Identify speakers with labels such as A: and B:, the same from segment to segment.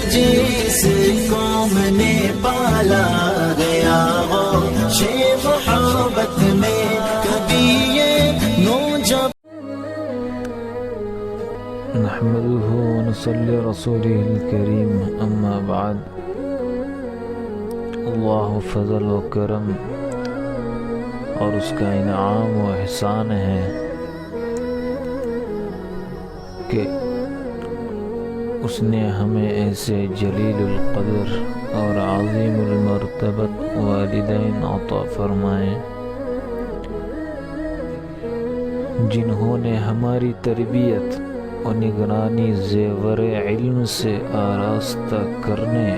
A: جس قوم نے پالا گیا وہ محبت میں کبھی یہ نوجوان.
B: نحمده ونصلي رسوله الكريم اما بعد. اللہ فضل و کرم اور اس کا انعام و احسان ہے کہ اس نے ہمیں ایسے جلیل القدر اور عظیم المرتبت والدین عطا فرمائے جنہوں نے ہماری تربیت و نگرانی زیور علم سے آراستہ کرنے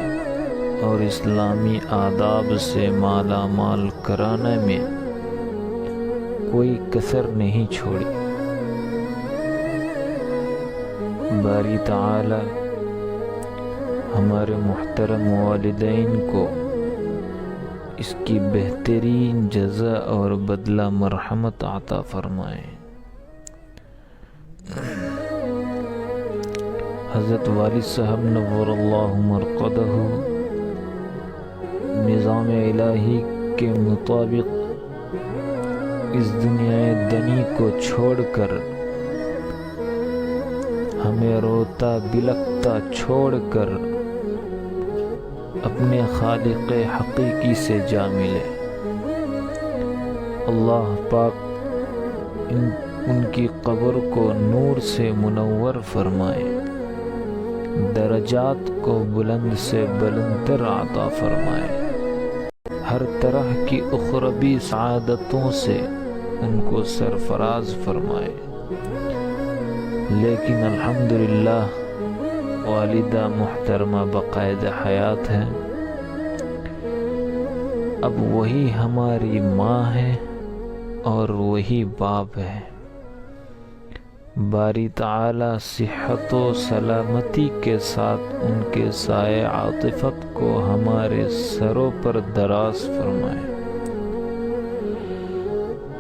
B: اور اسلامی آداب سے مالا مال کرانے میں کوئی کسر نہیں چھوڑی. باری تعالی ہمارے محترم والدین کو اس کی بہترین جزا اور بدلہ مرحمت عطا فرمائے. حضرت والد صاحب نور اللہ مرقدہ نظام الہی کے مطابق اس دنیا دنی کو چھوڑ کر ہمیں روتا بلکتا چھوڑ کر اپنے خالق حقیقی سے جا ملے. اللہ پاک ان کی قبر کو نور سے منور فرمائے، درجات کو بلند سے بلندتر عطا فرمائے، ہر طرح کی اخروی سعادتوں سے ان کو سرفراز فرمائے. لیکن الحمدللہ والدہ محترمہ بقائد حیات ہے. اب وہی ہماری ماں ہے اور وہی باپ ہے. باری تعالی صحت و سلامتی کے ساتھ ان کے سائے عاطفت کو ہمارے سروں پر دراز فرمائے.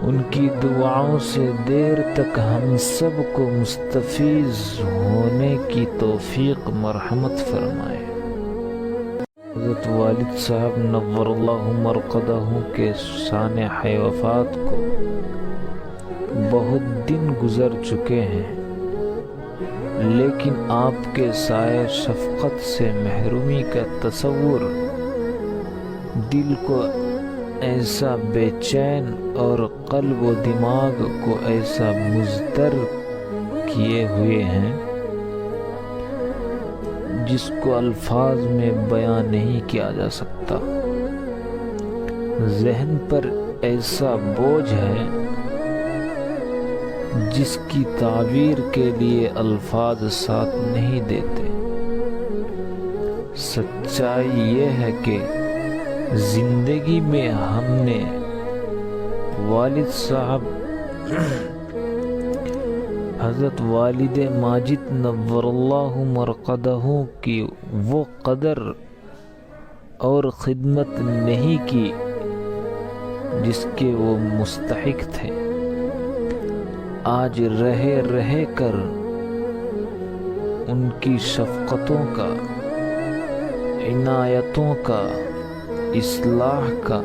B: ان کی دعاؤں سے دیر تک ہم سب کو مستفیض ہونے کی توفیق مرحمت فرمائے. حضرت والد صاحب نور اللہ مرقدہ کے سانحہ وفات کو بہت دن گزر چکے ہیں، لیکن آپ کے سائے شفقت سے محرومی کا تصور دل کو ایسا بے چین اور قلب و دماغ کو ایسا مضطر کیے ہوئے ہیں جس کو الفاظ میں بیان نہیں کیا جا سکتا. ذہن پر ایسا بوجھ ہے جس کی تعبیر کے لیے الفاظ ساتھ نہیں دیتے. سچائی یہ ہے کہ زندگی میں ہم نے والد صاحب حضرت والد ماجد نور اللہ مرقدہ کی وہ قدر اور خدمت نہیں کی جس کے وہ مستحق تھے. آج رہ کر ان کی شفقتوں کا، عنایتوں کا، اصلاح کا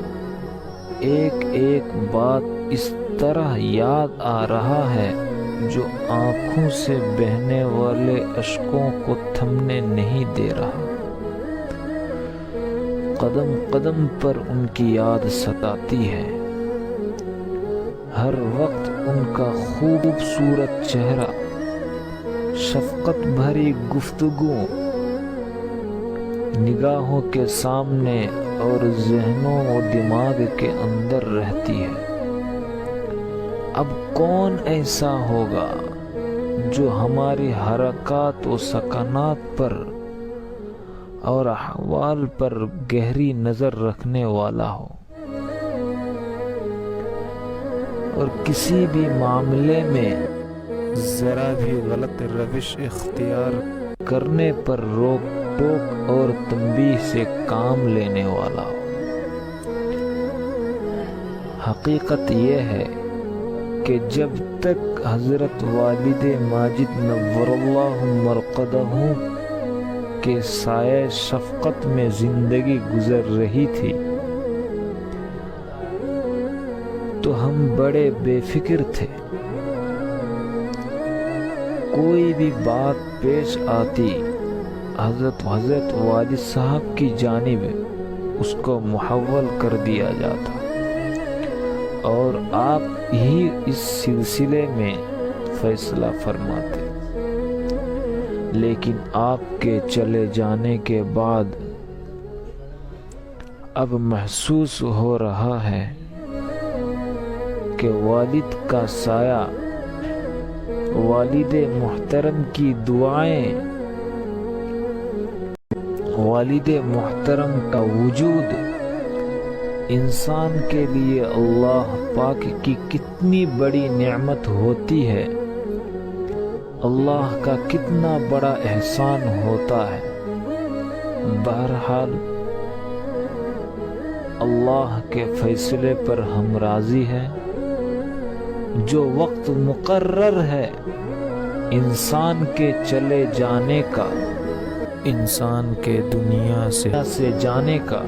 B: ایک ایک بات اس طرح یاد آ رہا ہے جو آنکھوں سے بہنے والے اشکوں کو تھمنے نہیں دے رہا. قدم قدم پر ان کی یاد ستاتی ہے. ہر وقت ان کا خوبصورت چہرہ، شفقت بھری گفتگو نگاہوں کے سامنے اور ذہنوں و دماغ کے اندر رہتی ہے. اب کون ایسا ہوگا جو ہماری حرکات و سکنات پر اور احوال پر گہری نظر رکھنے والا ہو اور کسی بھی معاملے میں ذرا بھی غلط روش اختیار کرنے پر روک ٹوک اور تنبیہ سے کام لینے والا ہو. حقیقت یہ ہے کہ جب تک حضرت والد ماجد نور اللہ مرقدہ کے سایہ شفقت میں زندگی گزر رہی تھی تو ہم بڑے بے فکر تھے۔ کوئی بھی بات پیش آتی حضرت والد صاحب کی جانب اس کو محول کر دیا جاتا اور آپ ہی اس سلسلے میں فیصلہ فرماتے، لیکن آپ کے چلے جانے کے بعد اب محسوس ہو رہا ہے کہ والد کا سایہ، والد محترم کی دعائیں، والد محترم کا وجود انسان کے لیے اللہ پاک کی کتنی بڑی نعمت ہوتی ہے، اللہ کا کتنا بڑا احسان ہوتا ہے۔ بہرحال اللہ کے فیصلے پر ہم راضی ہیں۔ جو وقت مقرر ہے انسان کے چلے جانے کا، انسان کے دنیا سے جانے کا،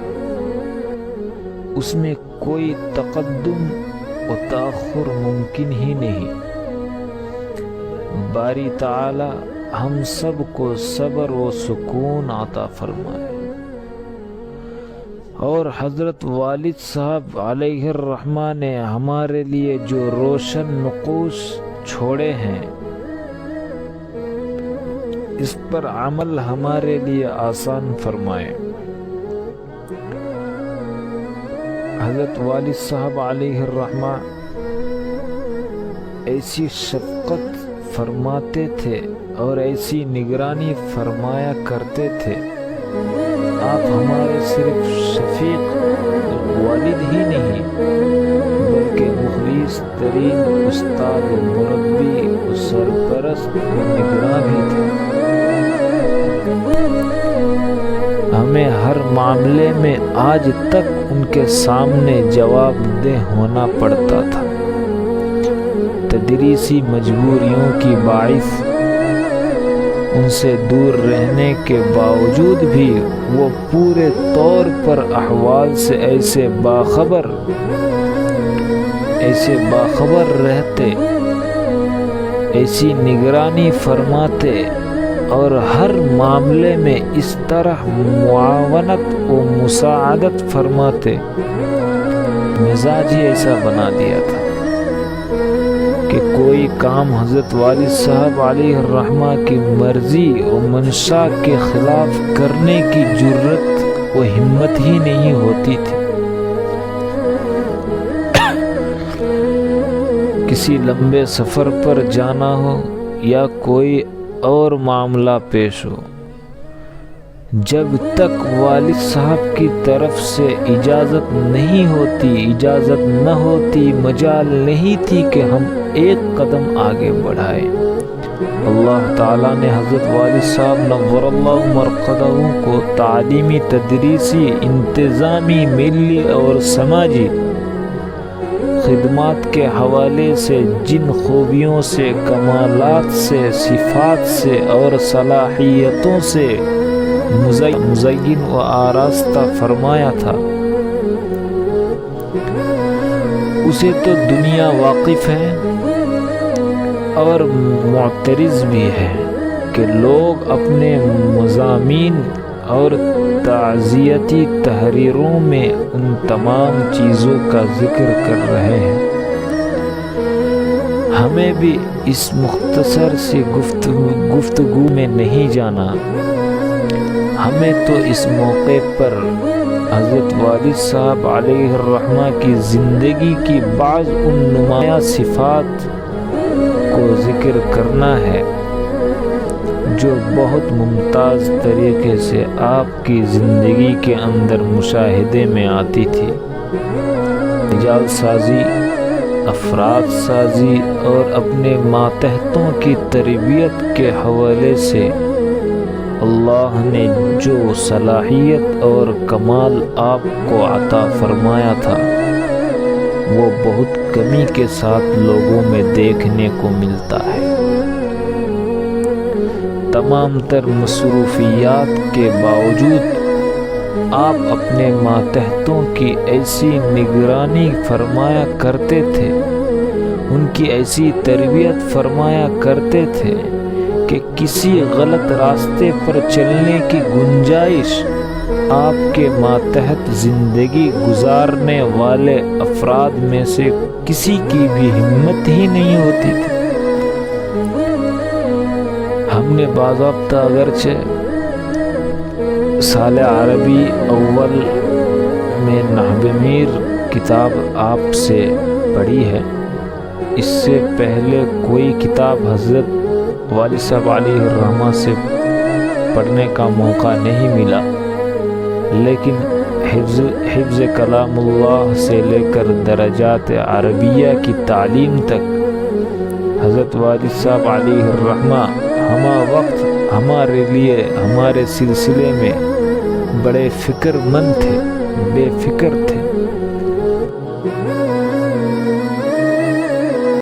B: اس میں کوئی تقدم و تاخر ممکن ہی نہیں۔ باری تعالی ہم سب کو صبر و سکون عطا فرمائے، اور حضرت والد صاحب علیہ الرحمہ نے ہمارے لیے جو روشن نقوش چھوڑے ہیں اس پر عمل ہمارے لیے آسان فرمائے۔ حضرت والد صاحب علیہ الرحمہ ایسی شفقت فرماتے تھے اور ایسی نگرانی فرمایا کرتے تھے۔ آپ ہمارے صرف شفیق والد ہی نہیں بلکہ مخلص ترین استاد و مربی و سرپرست و نگراں بھی تھے۔ ہمیں ہر معاملے میں آج تک ان کے سامنے جواب دہ ہونا پڑتا تھا۔ تدریسی مجبوریوں کی باعث ان سے دور رہنے کے باوجود بھی وہ پورے طور پر احوال سے ایسے باخبر رہتے، ایسی نگرانی فرماتے اور ہر معاملے میں اس طرح معاونت و مساعدت فرماتے، مزاج ہی ایسا بنا دیا تھا کہ کوئی کام حضرت والد صاحب علیہ الرحمہ کی مرضی و منشا کے خلاف کرنے کی جرت و ہمت ہی نہیں ہوتی تھی۔ کسی لمبے سفر پر جانا ہو یا کوئی اور معاملہ پیش ہو، جب تک والد صاحب کی طرف سے اجازت نہ ہوتی مجال نہیں تھی کہ ہم ایک قدم آگے بڑھائیں۔ اللہ تعالیٰ نے حضرت والد صاحب نور اللہ مرقدہ کو تعلیمی، تدریسی، انتظامی، ملی اور سماجی خدمات کے حوالے سے جن خوبیوں سے، کمالات سے، صفات سے اور صلاحیتوں سے مزین و آراستہ فرمایا تھا، اسے تو دنیا واقف ہے اور معترض بھی ہے کہ لوگ اپنے مضامین اور تعزیتی تحریروں میں ان تمام چیزوں کا ذکر کر رہے ہیں۔ ہمیں بھی اس مختصر سی گفتگو میں نہیں جانا، ہمیں تو اس موقع پر حضرت والد صاحب علیہ الرحمہ کی زندگی کی بعض ان نمایاں صفات کو ذکر کرنا ہے جو بہت ممتاز طریقے سے آپ کی زندگی کے اندر مشاہدے میں آتی تھی۔ رجال سازی، افراد سازی اور اپنے ماتحتوں کی تربیت کے حوالے سے اللہ نے جو صلاحیت اور کمال آپ کو عطا فرمایا تھا وہ بہت کمی کے ساتھ لوگوں میں دیکھنے کو ملتا ہے۔ تمام تر مصروفیات کے باوجود آپ اپنے ماتحتوں کی ایسی نگرانی فرمایا کرتے تھے، ان کی ایسی تربیت فرمایا کرتے تھے کہ کسی غلط راستے پر چلنے کی گنجائش آپ کے ماتحت زندگی گزارنے والے افراد میں سے کسی کی بھی ہمت ہی نہیں ہوتی تھی۔ ہم نے باضابطہ اگرچہ سال عربی اول میں نحو میر کتاب آپ سے پڑھی ہے، اس سے پہلے کوئی کتاب حضرت والد صاحب علیہ الرحمہ سے پڑھنے کا موقع نہیں ملا، لیکن حفظ کلام اللہ سے لے کر درجات عربیہ کی تعلیم تک حضرت والد صاحب علیہ الرحمہ ہمہ وقت ہمارے لیے ہمارے سلسلے میں بڑے فکر مند تھے، بے فکر تھے۔